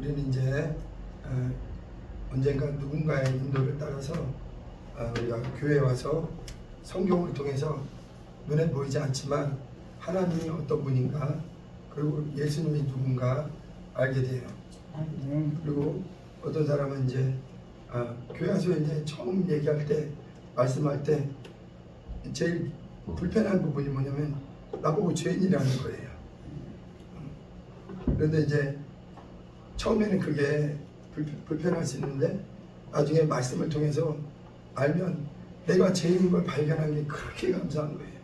우리는 이제 언젠가 누군가의 인도를 따라서 우리가 교회에 와서 성경을 통해서 눈에 보이지 않지만 하나님이 어떤 분인가, 그리고 예수님이 누군가 알게 돼요. 그리고 어떤 사람은 이제 교회 와서 이제 처음 얘기할 때, 말씀할 때 제일 불편한 부분이 뭐냐면 나보고 죄인이라는 거예요. 그런데 이제 처음에는 그게 불편할 수 있는데 나중에 말씀을 통해서 알면 내가 죄인인 걸 발견한 게 그렇게 감사한 거예요.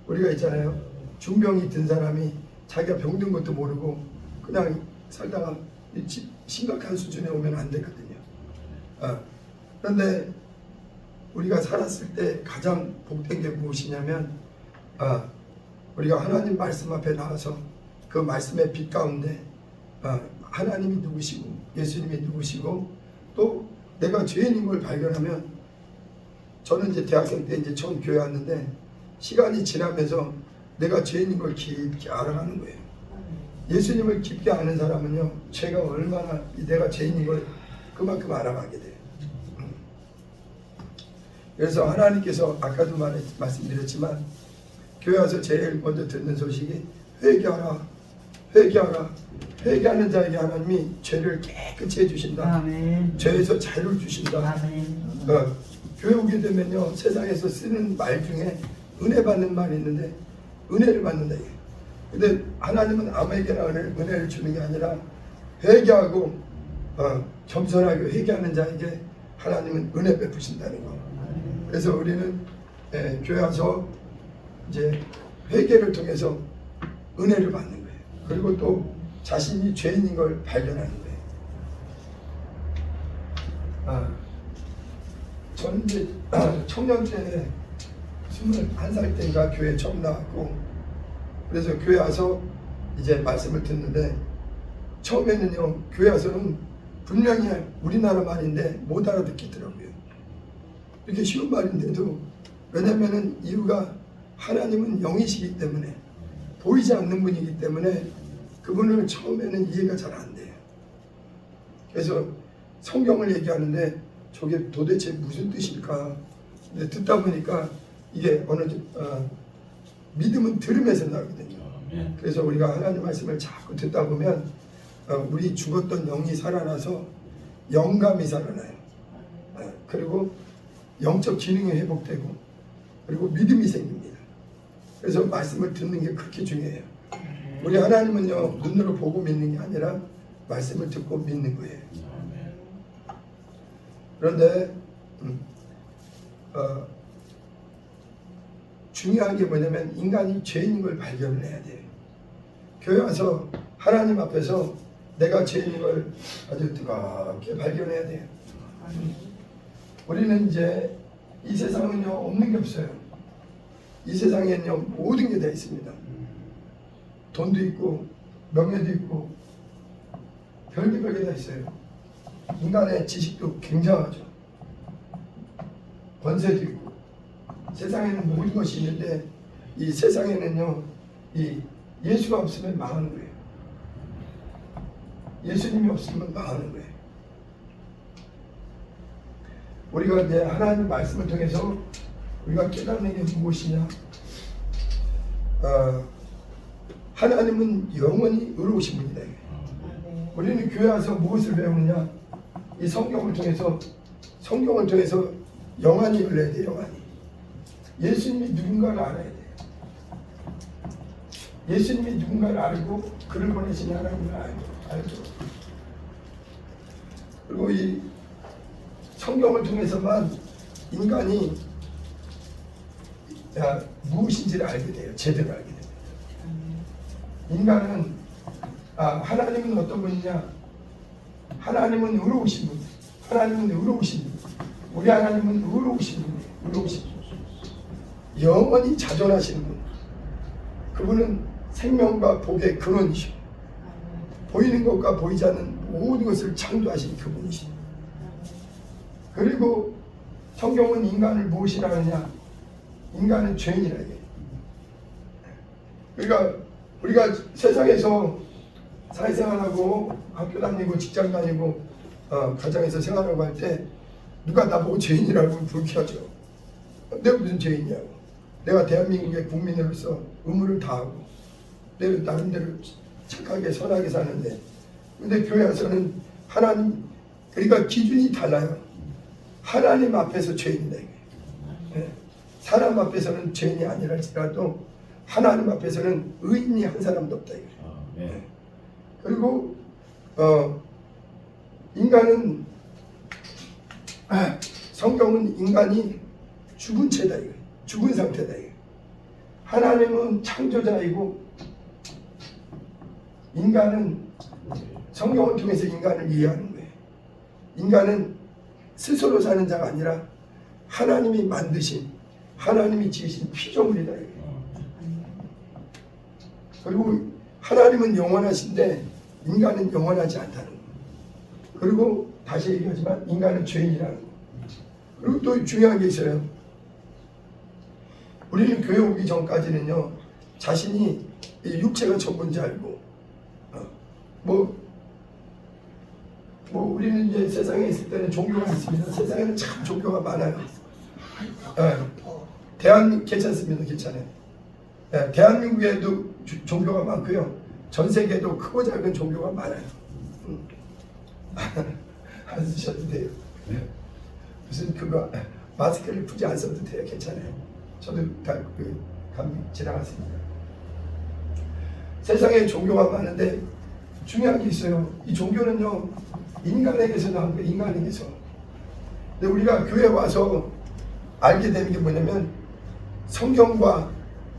우리가 있잖아요, 중병이 든 사람이 자기가 병든 것도 모르고 그냥 살다가 심각한 수준에 오면 안 되거든요. 그런데 우리가 살았을 때 가장 복된 게 무엇이냐면 우리가 하나님 말씀 앞에 나와서 그 말씀의 빛 가운데 하나님이 누구시고 예수님이 누구시고 또 내가 죄인인 걸 발견하면, 저는 이제 대학생 때 이제 처음 교회 왔는데 시간이 지나면서 내가 죄인인 걸 깊게 알아가는 거예요. 예수님을 깊게 아는 사람은요, 죄가 얼마나 내가 죄인인 걸 그만큼 알아가게 돼요. 그래서 하나님께서 아까도 말씀드렸지만 교회 와서 제일 먼저 듣는 소식이 회개하라, 회개하라. 회개하는 자에게 하나님이 죄를 깨끗이 해주신다. 아멘. 죄에서 자유를 주신다. 아멘. 교회 오게 되면요, 세상에서 쓰는 말 중에 은혜 받는 말이 있는데 은혜를 받는다. 근데 하나님은 아무에게나 은혜를 주는 게 아니라 회개하고 겸손하게 회개하는 자에게 하나님은 은혜 베푸신다는 거. 그래서 우리는 교회 와서 이제 회개를 통해서 은혜를 받는 거예요. 그리고 또 자신이 죄인인 걸 발견하는 거예요. 저는 이제 청년 때 21살 때인가 교회 처음 나왔고, 그래서 교회 와서 이제 말씀을 듣는데 처음에는요, 교회 와서는 분명히 우리나라 말인데 못 알아듣겠더라고요. 이렇게 쉬운 말인데도, 왜냐면은 이유가 하나님은 영이시기 때문에, 보이지 않는 분이기 때문에 그분을 처음에는 이해가 잘 안 돼요. 그래서 성경을 얘기하는데 저게 도대체 무슨 뜻일까? 근데 듣다 보니까 이게 믿음은 들음에서 나거든요. 그래서 우리가 하나님 말씀을 자꾸 듣다 보면 우리 죽었던 영이 살아나서 영감이 살아나요. 그리고 영적 기능이 회복되고, 그리고 믿음이 생깁니다. 그래서 말씀을 듣는 게 그렇게 중요해요. 우리 하나님은요, 눈으로 보고 믿는 게 아니라 말씀을 듣고 믿는 거예요. 그런데 중요한 게 뭐냐면 인간이 죄인인 걸 발견을 해야 돼요. 교회 와서 하나님 앞에서 내가 죄인인 걸 아주 뜨겁게 발견해야 돼요. 우리는 이제 이 세상은요, 없는 게 없어요. 이 세상에는요, 모든 게 다 있습니다. 돈도 있고 명예도 있고 별게 다 있어요. 인간의 지식도 굉장하죠. 권세도 있고 세상에는 모든 것이 있는데, 이 세상에는요, 이 예수가 없으면 망하는 거예요. 예수님이 없으면 망하는 거예요. 우리가 이제 하나님 말씀을 통해서 우리가 깨닫는 게 무엇이냐? 하나님은 영원히 의로우신 분이다. 우리는 교회 와서 무엇을 배우느냐? 이 성경을 통해서 영안이 열려야 돼. 영안이. 예수님이 누군가를 알아야 돼. 예수님이 누군가를 알고 그를 보내신 하나님을 알죠. 그리고 이 성경을 통해서만 인간이 무엇인지를 알게 돼요. 제대로 알게 됩니다. 인간은 하나님은 어떤 분이냐? 하나님은 의로우신 분. 하나님은 의로우신 분. 우리 하나님은 의로우신 분이에요. 의로우신 분. 영원히 자존하시는 분. 그분은 생명과 복의 근원이시고 보이는 것과 보이지 않는 모든 것을 창조하신 그분이시죠. 그리고 성경은 인간을 무엇이라 하느냐? 인간은 죄인이라 해요. 그러니까 우리가 세상에서 사회생활하고 학교 다니고 직장 다니고 가정에서 생활하고 할 때 누가 나보고 죄인이라고 불쾌하죠. 내가 무슨 죄인이냐고. 내가 대한민국의 국민으로서 의무를 다하고 내가 나름대로 착하게 선하게 사는데, 근데 교회 와서는 하나님, 그러니까 기준이 달라요. 하나님 앞에서 죄인이다. 네. 사람 앞에서는 죄인이 아니랄지라도 하나님 앞에서는 의인이 한 사람도 없다. 네. 그리고 인간은 성경은 인간이 죽은 채다. 죽은 상태다. 하나님은 창조자이고 인간은, 성경을 통해서 인간을 이해하는 거예요. 인간은 스스로 사는 자가 아니라 하나님이 만드신, 하나님이 지으신 피조물이다. 그리고 하나님은 영원하신데 인간은 영원하지 않다는 거예요. 그리고 다시 얘기하지만 인간은 죄인이라는 거예요. 그리고 또 중요한 게 있어요. 우리는 교회 오기 전까지는요, 자신이 육체가 전부인지 알고, 우리는 이제 세상에 있을 때는 종교가 있습니다. 세상에는 참 종교가 많아요. 대한민국 괜찮습니다. 괜찮아요. 대한민국에도 종교가 많고요. 전 세계도 크고 작은 종교가 많아요. 안 쓰셔도 돼요. 무슨 그거 마스크를 굳이 안 써도 돼요. 괜찮아요. 저도 다 감기 지나갔습니다. 세상에 종교가 많은데 중요한 게 있어요. 이 종교는요, 인간에게서 나온 거예요. 인간에게서. 근데 우리가 교회 와서 알게 되는 게 뭐냐면, 성경과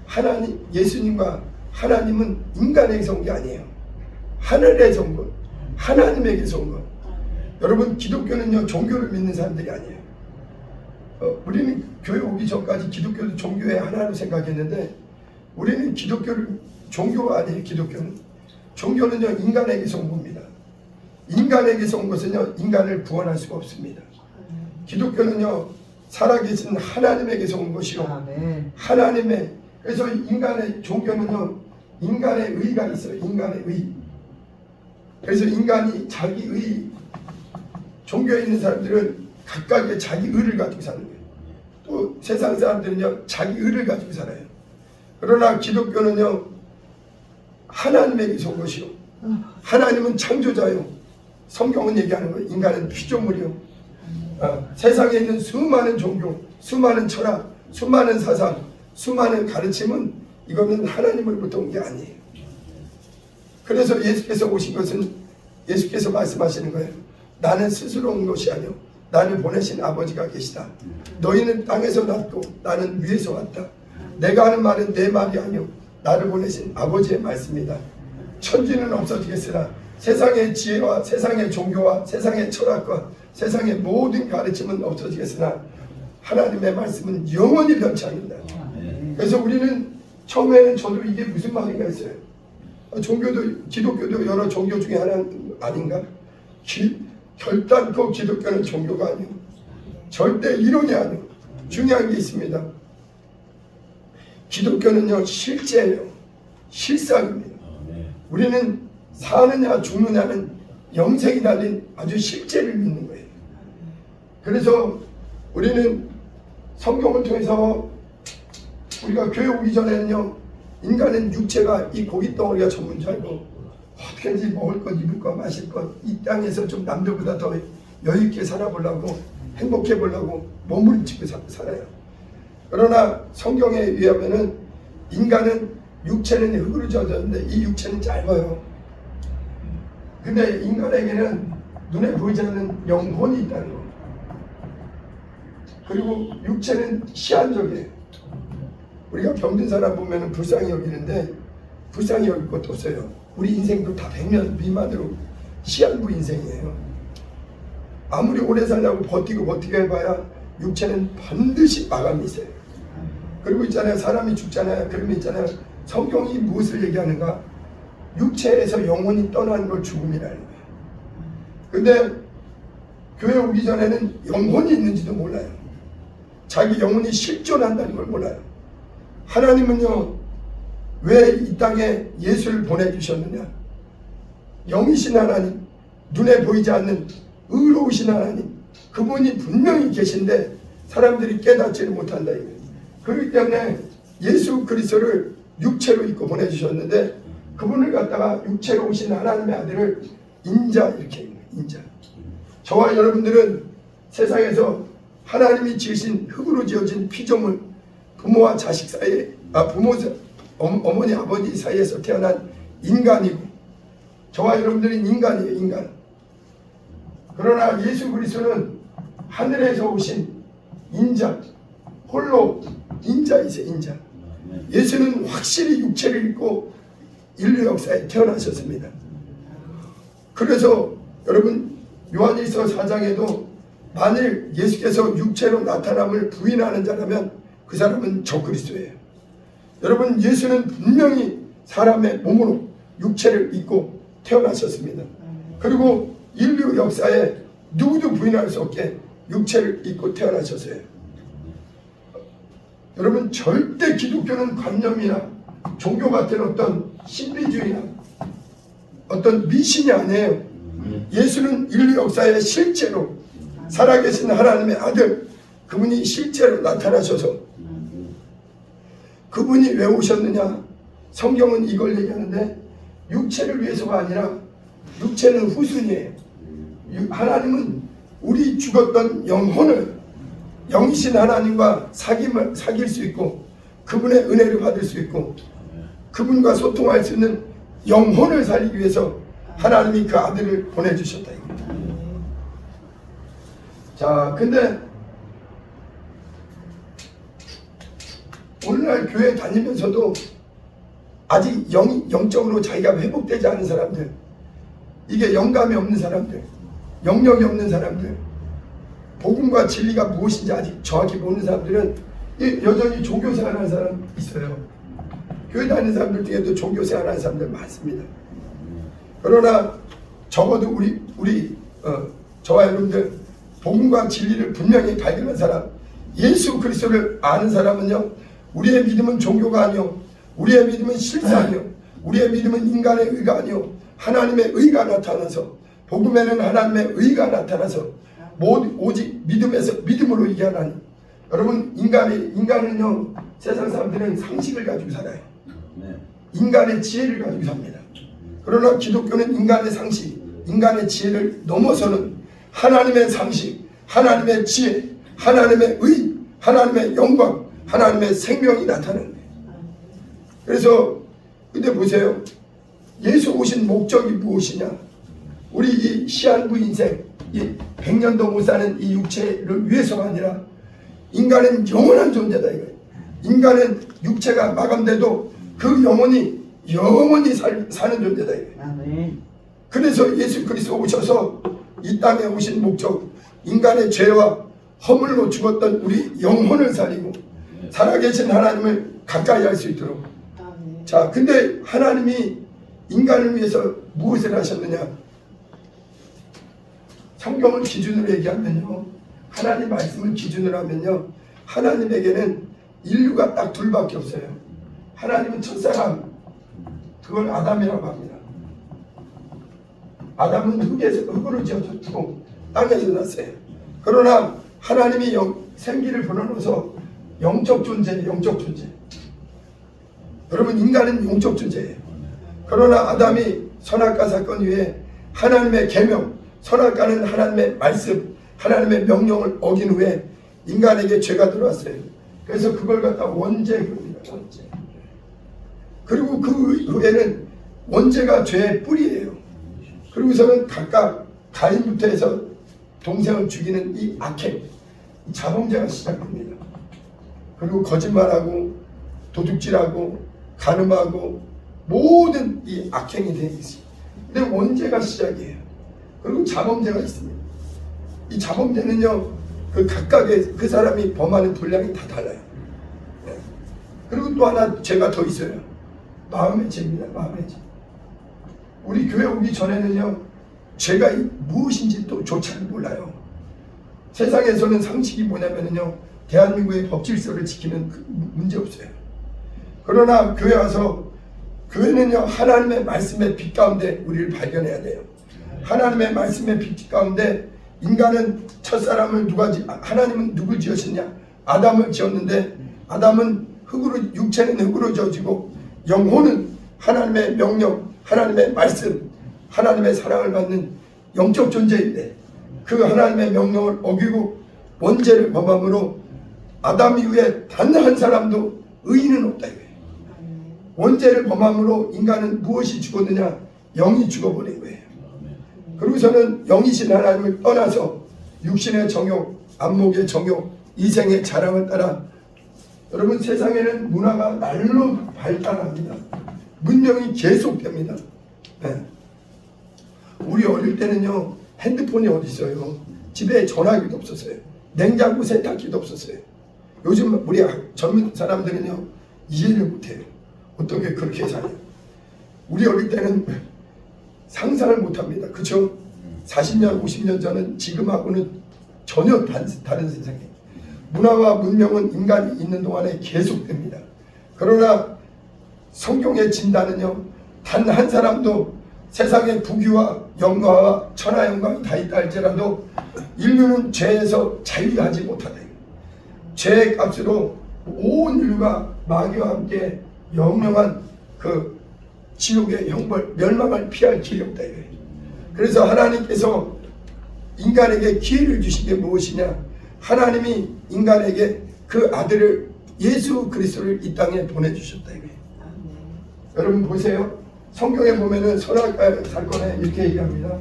하나님, 예수님과 하나님은 인간에게서 온 게 아니에요. 하늘에서 온 것, 하나님에게서 온 것. 여러분, 기독교는요, 종교를 믿는 사람들이 아니에요. 우리는 교회 오기 전까지 기독교도 종교의 하나로 생각했는데, 우리는 기독교를 종교가 아니에요. 종교는요, 인간에게서 온 겁니다. 인간에게서 온 것은요, 인간을 구원할 수가 없습니다. 기독교는요, 살아계신 하나님에게서 온 것이요, 하나님의, 그래서 인간의 종교는요, 인간의 의가 있어요. 인간의 의. 그래서 인간이 자기 의, 종교에 있는 사람들은 각각의 자기 의를 가지고 사는 거예요. 또 세상 사람들은요, 자기 의를 가지고 살아요. 그러나 기독교는요, 하나님에게서 온 것이요, 하나님은 창조자요, 성경은 얘기하는 거예요. 인간은 피조물이요. 세상에 있는 수많은 종교, 수많은 철학, 수많은 사상, 수많은 가르침은 이거는 하나님으로부터 온 게 아니에요. 그래서 예수께서 오신 것은, 예수께서 말씀하시는 거예요. 나는 스스로 온 것이 아니요, 나를 보내신 아버지가 계시다. 너희는 땅에서 났고 나는 위에서 왔다. 내가 하는 말은 내 말이 아니요, 나를 보내신 아버지의 말씀이다. 천지는 없어지겠으나 세상의 지혜와 세상의 종교와 세상의 철학과 세상의 모든 가르침은 없어지겠으나 하나님의 말씀은 영원히 변치 않는다. 그래서 우리는 처음에는 저도 이게 무슨 말인가 했어요. 종교도, 기독교도 여러 종교 중에 하나 아닌가? 결단코 기독교는 종교가 아니고 절대 이론이 아니고 중요한 게 있습니다. 기독교는요, 실제예요. 실상입니다. 우리는 사느냐 죽느냐는 영생이 달린 아주 실제를 믿는 거예요. 그래서 우리는 성경을 통해서, 우리가 교회 오기 전에는요, 인간은 육체가 이 고기 덩어리가 전부인 줄 알고 어떻게든지 먹을 것, 입을 것, 마실 것, 이 땅에서 좀 남들보다 더 여유있게 살아보려고, 행복해 보려고 몸부림치고 살아요. 그러나 성경에 의하면은 인간은 육체는 흙으로 젖었는데 이 육체는 짧아요. 근데 인간에게는 눈에 보이지 않는 영혼이 있다는 거. 그리고 육체는 시한적이에요. 우리가 병든 사람 보면 불쌍히 여기는데 불쌍히 여길 것도 없어요. 우리 인생도 다 100년 미만으로 시한부 인생이에요. 아무리 오래 살려고 버티고 해봐야 육체는 반드시 마감이 있어요. 그리고 있잖아요, 사람이 죽잖아요. 그러면 있잖아요, 성경이 무엇을 얘기하는가? 육체에서 영혼이 떠나는 걸 죽음이라는 거예요. 근데 교회 오기 전에는 영혼이 있는지도 몰라요. 자기 영혼이 실존한다는 걸 몰라요. 하나님은요, 왜 이 땅에 예수를 보내주셨느냐? 영이신 하나님, 눈에 보이지 않는 의로우신 하나님, 그분이 분명히 계신데 사람들이 깨닫지를 못한다 이거예요. 그렇기 때문에 예수 그리스도를 육체로 입고 보내주셨는데 그분을 갖다가 육체로 오신 하나님의 아들을 인자 이렇게 해요. 인자. 저와 여러분들은 세상에서 하나님이 지으신 흙으로 지어진 피조물, 부모와 자식 사이에, 어머니 아버지 사이에서 태어난 인간이고, 저와 여러분들은 인간이에요. 인간. 그러나 예수 그리스도는 하늘에서 오신 인자, 홀로 인자이세요. 인자. 예수는 확실히 육체를 입고 인류 역사에 태어나셨습니다. 그래서 여러분 요한일서 4장에도 만일 예수께서 육체로 나타남을 부인하는 자라면 그 사람은 적그리스도예요. 여러분 예수는 분명히 사람의 몸으로 육체를 입고 태어나셨습니다. 그리고 인류 역사에 누구도 부인할 수 없게 육체를 입고 태어나셨어요. 여러분 절대 기독교는 관념이나 종교 같은 어떤 신비주의나 어떤 미신이 아니에요. 예수는 인류 역사에 실제로 살아계신 하나님의 아들, 그분이 실제로 나타나셔서 그분이 왜 오셨느냐? 성경은 이걸 얘기하는데 육체를 위해서가 아니라 육체는 후순이에요. 하나님은 우리 죽었던 영혼을 영이신 하나님과 사귈 수 있고 그분의 은혜를 받을 수 있고 그분과 소통할 수 있는 영혼을 살리기 위해서 하나님이 그 아들을 보내주셨다. 자, 근데 오늘날 교회 다니면서도 아직 영적으로 자기가 회복되지 않은 사람들, 이게 영감이 없는 사람들, 영역이 없는 사람들, 복음과 진리가 무엇인지 아직 정확히 모르는 사람들은 여전히 종교생활 하는 사람 있어요. 교회 다니는 사람들 중에도 종교생활 하는 사람들 많습니다. 그러나 적어도 저와 여러분들 복음과 진리를 분명히 발견한 사람, 예수 그리스도를 아는 사람은요, 우리의 믿음은 종교가 아니요, 우리의 믿음은 실상이요, 우리의 믿음은 인간의 의가 아니요, 하나님의 의가 나타나서, 복음에는 하나님의 의가 나타나서 오직 믿음으로 이게 하나님. 여러분 인간은요, 세상 사람들은 상식을 가지고 살아요. 인간의 지혜를 가지고 삽니다. 그러나 기독교는 인간의 상식, 인간의 지혜를 넘어서는 하나님의 상식, 하나님의 지혜, 하나님의 의, 하나님의 영광, 하나님의 생명이 나타나는 거예요. 그래서 근데 보세요. 예수 오신 목적이 무엇이냐? 우리 이 시한부 인생, 이 100년도 못 사는 이 육체를 위해서가 아니라 인간은 영원한 존재다 이거예요. 인간은 육체가 마감돼도 그 영혼이 영원히 사는 존재다 이거예요. 그래서 예수 그리스도 오셔서 이 땅에 오신 목적, 인간의 죄와 허물로 죽었던 우리 영혼을 살리고 살아계신 하나님을 가까이 할 수 있도록. 자, 근데 하나님이 인간을 위해서 무엇을 하셨느냐? 성경을 기준으로 얘기하면요, 하나님 말씀을 기준으로 하면요, 하나님에게는 인류가 딱 둘밖에 없어요. 하나님은 첫사람, 그걸 아담이라고 합니다. 아담은 흙으로 지어졌고 땅에서 났어요. 그러나 하나님이 생기를 불어넣어서 영적 존재예요. 영적 존재. 여러분 인간은 영적 존재예요. 그러나 아담이 선악과 사건 이후에 하나님의 계명, 선악과는 하나님의 말씀, 하나님의 명령을 어긴 후에 인간에게 죄가 들어왔어요. 그래서 그걸 갖다 원죄 그럽니다. 원죄. 그리고 그 후에는 원죄가 죄의 뿌리예요. 그리고서는 각각 가인부터 해서 동생을 죽이는 이 악행, 이 자범죄가 시작됩니다. 그리고 거짓말하고 도둑질하고 간음하고 모든 이 악행이 되어 있습니다. 근데 원죄가 시작이에요. 그리고 자범죄가 있습니다. 이 자범죄는요, 그 각각의 그 사람이 범하는 분량이 다 달라요. 네. 그리고 또 하나 죄가 더 있어요. 마음의 죄입니다. 마음의 죄. 우리 교회 오기 전에는요, 죄가 무엇인지 또 조차 몰라요. 세상에서는 상식이 뭐냐면요, 대한민국의 법질서를 지키는 그 문제 없어요. 그러나 교회 와서 교회는요 하나님의 말씀의 빛 가운데 우리를 발견해야 돼요. 하나님의 말씀의 빛 가운데 인간은 첫사람을 하나님은 누굴 지으셨냐? 아담을 지었는데 아담은 흙으로, 육체는 흙으로 지어지고 영혼은 하나님의 명령, 하나님의 말씀, 하나님의 사랑을 받는 영적 존재인데 그 하나님의 명령을 어기고 원죄를 범함으로 아담 이후에 단 한 사람도 의인은 없다 이거예요. 원죄를 범함으로 인간은 무엇이 죽었느냐? 영이 죽어버린 거예요. 그리고서는 영이신 하나님을 떠나서 육신의 정욕, 안목의 정욕, 이생의 자랑을 따라 여러분 세상에는 문화가 날로 발달합니다. 문명이 계속됩니다. 네. 우리 어릴 때는요 핸드폰이 어디 있어요? 집에 전화기도 없었어요. 냉장고 세탁기도 없었어요. 요즘 우리 젊은 사람들은요 이해를 못해요. 어떻게 그렇게 사냐? 우리 어릴 때는 상상을 못합니다. 그렇죠? 40년, 50년 전은 지금하고는 전혀 다른 세상이에요. 문화와 문명은 인간이 있는 동안에 계속됩니다. 그러나 성경의 진단은요 단 한 사람도 세상의 부귀와 영광과 천하 영광이 다 있다 할지라도 인류는 죄에서 자유하지 못하다. 죄의 값으로 온 인류가 마귀와 함께 영영한 그 지옥의 형벌, 멸망을 피할 길이 없다. 그래서 하나님께서 인간에게 기회를 주신 게 무엇이냐? 하나님이 인간에게 그 아들을 예수 그리스도를 이 땅에 보내주셨다. 여러분 보세요. 성경에 보면은 선악과의 사건에 이렇게 얘기합니다.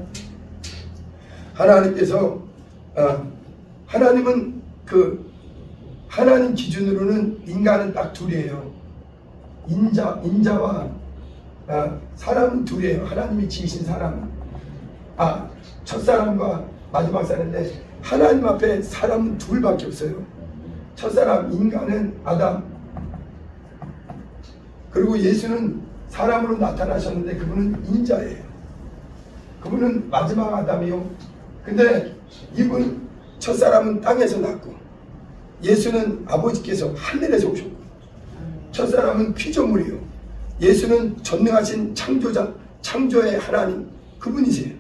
하나님께서 하나님은 하나님 기준으로는 인간은 딱 둘이에요. 인자와 사람은 둘이에요. 하나님이 지으신 사람, 첫사람과 마지막 사람인데 하나님 앞에 사람은 둘밖에 없어요. 첫사람 인간은 아담, 그리고 예수는 사람으로 나타나셨는데 그분은 인자예요. 그분은 마지막 아담이요. 근데 이분 첫사람은 땅에서 났고 예수는 아버지께서 하늘에서 오셨고 첫사람은 피조물이요. 예수는 전능하신 창조자, 창조의 하나님 그분이세요.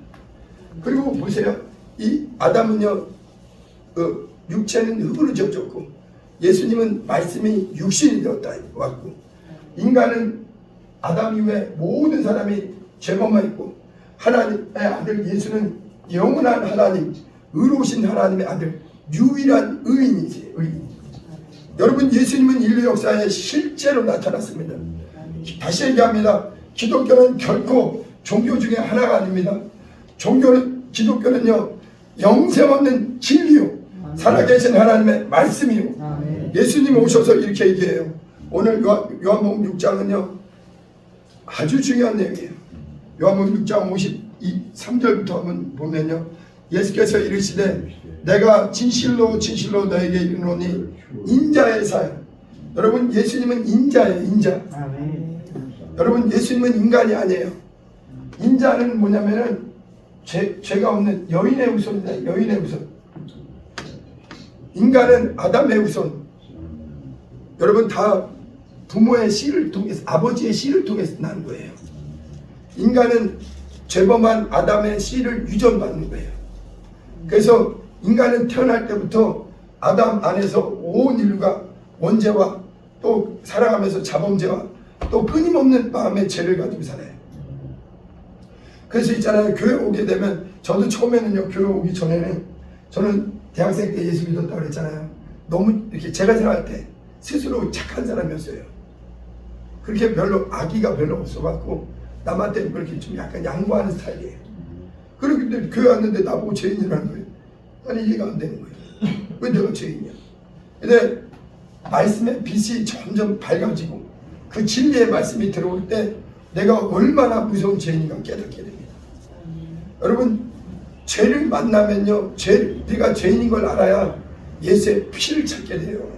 그리고 보세요. 이 아담은요 육체는 흙으로 지어졌고 예수님은 말씀이 육신이 되었다 왔고 인간은 아담 이후에 모든 사람이 죄범만 있고 하나님의 아들 예수는 영원한 하나님, 의로우신 하나님의 아들, 유일한 의인이지. 의인. 여러분 예수님은 인류 역사에 실제로 나타났습니다. 다시 얘기합니다. 기독교는 결코 종교 중에 하나가 아닙니다. 기독교는요 영생 없는 진리요 살아계신 하나님의 말씀이요. 예수님 오셔서 이렇게 얘기해요. 오늘 요한복음 6장은요 아주 중요한 내용이에요. 요한복음 6장 53절부터 한번 보면요 예수께서 이르시되 내가 진실로 진실로 너에게 이르노니 인자의 사역. 여러분 예수님은 인자예요. 인자. 여러분 예수님은 인간이 아니에요. 인자는 뭐냐면은 죄가 없는 여인의 후손이다. 여인의 후손. 인간은 아담의 후손. 여러분 다 부모의 씨를 통해서 아버지의 씨를 통해서 난 거예요. 인간은 죄범한 아담의 씨를 유전받는 거예요. 그래서 인간은 태어날 때부터 아담 안에서 온 인류가 원죄와 또 살아가면서 자범죄와 또 끊임없는 마음의 죄를 가지고 살아요. 그래서 있잖아요. 교회 오게 되면 저도 처음에는요 교회 오기 전에는 저는 대학생 때 예수 믿었다고 그랬잖아요. 너무 이렇게 제가 생각할 때 스스로 착한 사람이었어요. 그렇게 별로 악의가 별로 없어갖고 남한테 그렇게 좀 약간 양보하는 스타일이에요. 그런데 교회 왔는데 나보고 죄인이라는 거예요. 아니 이해가 안 되는 거예요. 왜 내가 죄인이야? 근데 말씀의 빛이 점점 밝아지고 그 진리의 말씀이 들어올 때 내가 얼마나 무서운 죄인인가 깨닫게 됩니다. 여러분 죄를 만나면요 네가 죄인인 걸 알아야 예수의 피를 찾게 돼요.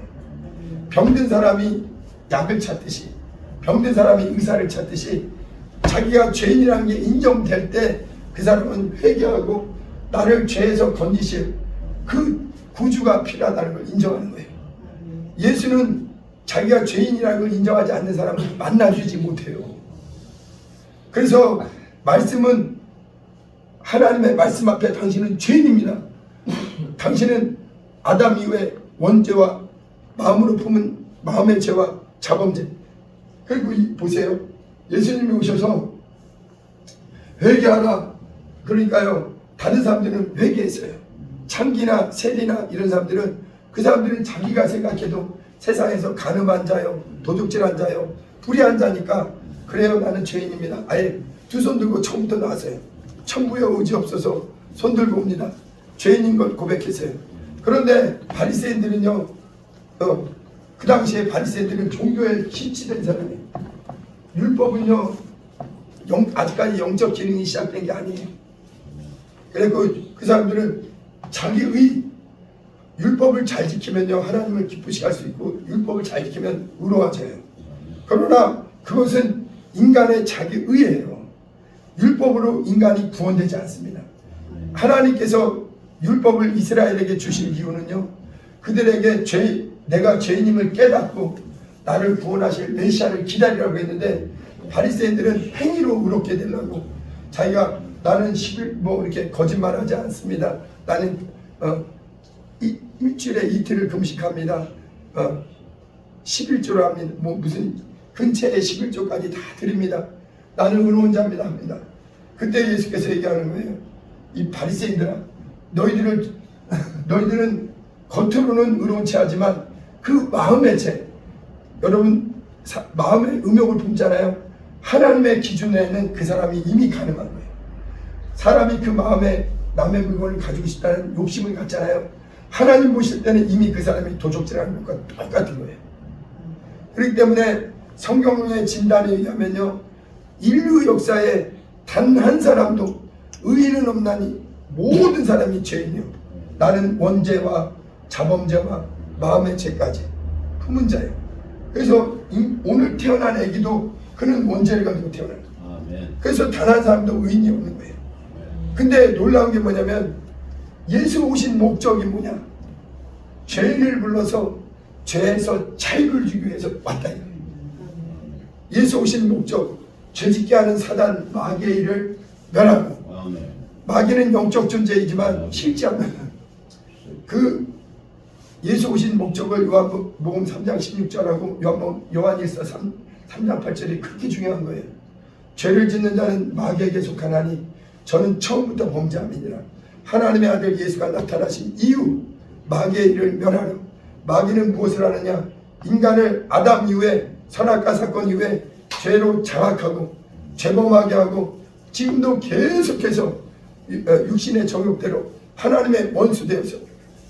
병든 사람이 약을 찾듯이 병든 사람이 의사를 찾듯이 자기가 죄인이라는 게 인정될 때 그 사람은 회개하고 나를 죄에서 건지실 그 구주가 필요하다는 걸 인정하는 거예요. 예수는 자기가 죄인이라는 걸 인정하지 않는 사람을 만나주지 못해요. 그래서 말씀은 하나님의 말씀 앞에 당신은 죄인입니다. 당신은 아담 이후에 원죄와 마음으로 품은 마음의 죄와 자범죄. 그리고 보세요. 예수님이 오셔서 회개하라. 그러니까요. 다른 사람들은 회개했어요. 창기나 세리나 이런 사람들은 그 사람들은 자기가 생각해도 세상에서 간음한 자요, 도둑질한 자요, 불의한 자니까 그래요 나는 죄인입니다. 아예 두 손 들고 처음부터 나왔어요. 천부에 의지 없어서 손 들고 옵니다. 죄인인 걸 고백했어요. 그런데 바리새인들은요, 그 당시에 바리새인들은 종교에 심취된 사람이에요. 율법은요, 아직까지 영적 기능이 시작된 게 아니에요. 그래서 그 사람들은 자기의 율법을 잘 지키면요 하나님을 기쁘시게 할 수 있고 율법을 잘 지키면 의로워져요. 그러나 그것은 인간의 자기 의예요. 율법으로 인간이 구원되지 않습니다. 하나님께서 율법을 이스라엘에게 주신 이유는요, 그들에게 내가 죄인임을 깨닫고 나를 구원하실 메시아를 기다리라고 했는데, 바리새인들은 행위로 의롭게 되려고 자기가 나는 10일 이렇게 거짓말하지 않습니다. 나는 일주일에 이틀을 금식합니다. 11조로 합니다. 무슨 근처에 11조까지 다 드립니다. 나는 의로운 자입니다 합니다. 그때 예수께서 얘기하는 거예요. 이 바리새인들아, 너희들은 겉으로는 의로운 체 하지만 그 마음의 채, 여러분 마음의 음욕을 품잖아요. 하나님의 기준에는 그 사람이 이미 가능한 거예요. 사람이 그 마음에 남의 물건을 가지고 싶다는 욕심을 갖잖아요. 하나님 보실 때는 이미 그 사람이 도적질하는 것과 똑같은 거예요. 그렇기 때문에 성경의 진단에 의하면요, 인류 역사에 단 한 사람도 의인은 없나니 모든 사람이 죄인이요 나는 원죄와 자범죄와 마음의 죄까지 품은 자예요. 그래서 오늘 태어난 애기도 그는 원죄를 가지고 태어나요. 그래서 단 한 사람도 의인이 없는 거예요. 근데 놀라운 게 뭐냐면 예수 오신 목적이 뭐냐? 죄인을 불러서 죄에서 자유를 주기 위해서 왔다. 예수 오신 목적, 죄짓게 하는 사단 마귀의 일을 멸하고, 마귀는 영적 존재이지만 실제 않는 그 예수 오신 목적을 요한복음 3장 16절하고 요한일서 3장 8절이 그렇게 중요한 거예요. 죄를 짓는 자는 마귀에게 속하나니 저는 처음부터 범죄함이니라. 하나님의 아들 예수가 나타나신 이유, 마귀의 일을 멸하려. 마귀는 무엇을 하느냐? 인간을 아담 이후에, 선악과 사건 이후에 죄로 장악하고 죄범하게 하고 지금도 계속해서 육신의 정욕대로 하나님의 원수 되어서,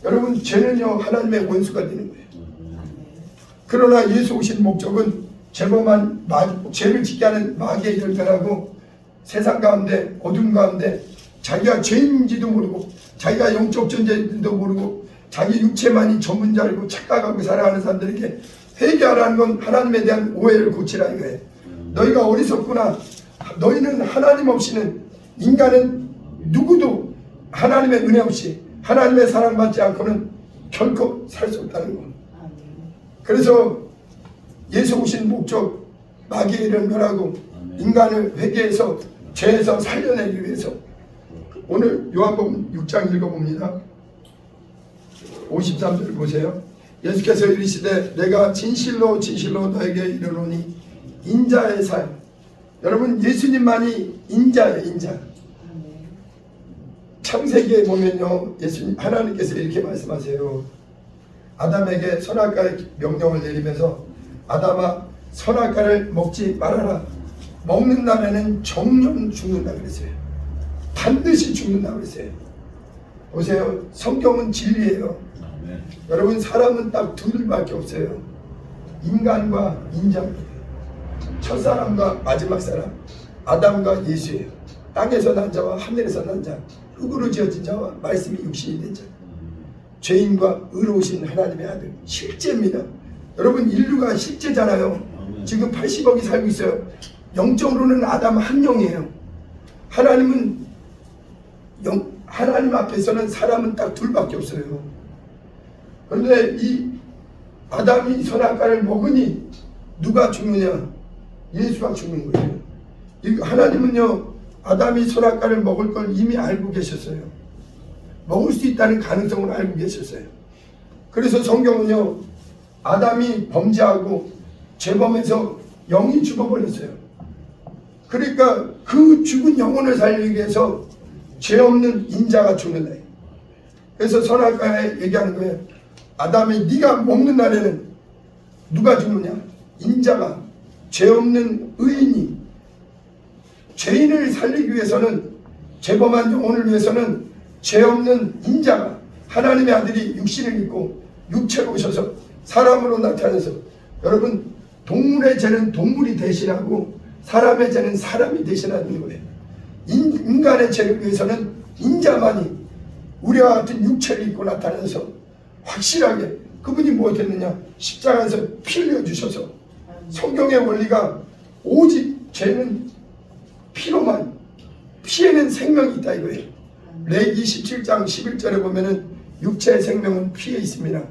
여러분 죄는요 하나님의 원수가 되는 거예요. 그러나 예수 오신 목적은 죄범한 죄를 짓게 하는 마귀의 일을 멸하고 세상 가운데 어둠 가운데 자기가 죄인인지도 모르고 자기가 영적 존재인지도 모르고 자기 육체만이 전문자 알고 착각하고 살아가는 사람들에게 회개하라는 건 하나님에 대한 오해를 고치라 이거예요. 너희가 어리석구나. 너희는 하나님 없이는, 인간은 누구도 하나님의 은혜 없이 하나님의 사랑받지 않고는 결코 살 수 없다는 거. 그래서 예수 오신 목적, 마귀의 일을 멸하고 인간을 회개해서 죄에서 살려내기 위해서. 오늘 요한복음 6장 읽어봅니다. 53절 보세요. 예수께서 이르시되 내가 진실로 진실로 너에게 이르노니 인자의 삶. 여러분 예수님만이 인자예요. 인자. 창세기에 보면요, 예수님 하나님께서 이렇게 말씀하세요. 아담에게 선악과의 명령을 내리면서 아담아 선악과를 먹지 말아라. 먹는 날에는 정령 죽는다 그랬어요. 반드시 죽는다 그랬어요. 보세요. 성경은 진리예요. 여러분 사람은 딱 둘밖에 없어요. 인간과 인자입니다. 첫사람과 마지막 사람, 아담과 예수예요. 땅에서 난 자와 하늘에서 난 자, 흙으로 지어진 자와 말씀이 육신이 된 자, 죄인과 의로우신 하나님의 아들, 실제입니다. 여러분 인류가 실제잖아요. 지금 80억이 살고 있어요. 영적으로는 아담 한 영이에요. 하나님은 하나님 앞에서는 사람은 딱 둘밖에 없어요. 그런데 이 아담이 선악과를 먹으니 누가 죽느냐? 예수가 죽는 거예요. 하나님은요 아담이 선악과를 먹을 걸 이미 알고 계셨어요. 먹을 수 있다는 가능성을 알고 계셨어요. 그래서 성경은요 아담이 범죄하고 죄범해서 영이 죽어버렸어요. 그러니까 그 죽은 영혼을 살리기 위해서 죄 없는 인자가 죽는다. 그래서 선악과에 얘기하는 거예요. 아담이 네가 먹는 날에는 누가 죽느냐? 인자가, 죄 없는 의인이. 죄인을 살리기 위해서는, 죄범한 영혼을 위해서는 죄 없는 인자가, 하나님의 아들이 육신을 입고 육체로 오셔서 사람으로 나타나서, 여러분 동물의 죄는 동물이 대신하고 사람의 죄는 사람이 대신하는 거예요. 인간의 죄를 위해서는 인자만이 우리와 같은 육체를 입고 나타나서 확실하게 그분이 무엇했느냐? 십자가에서 피 흘려주셔서, 성경의 원리가 오직 죄는 피로만, 피에는 생명이 있다 이거예요. 레위기 17장 11절에 보면은 육체의 생명은 피에 있습니다.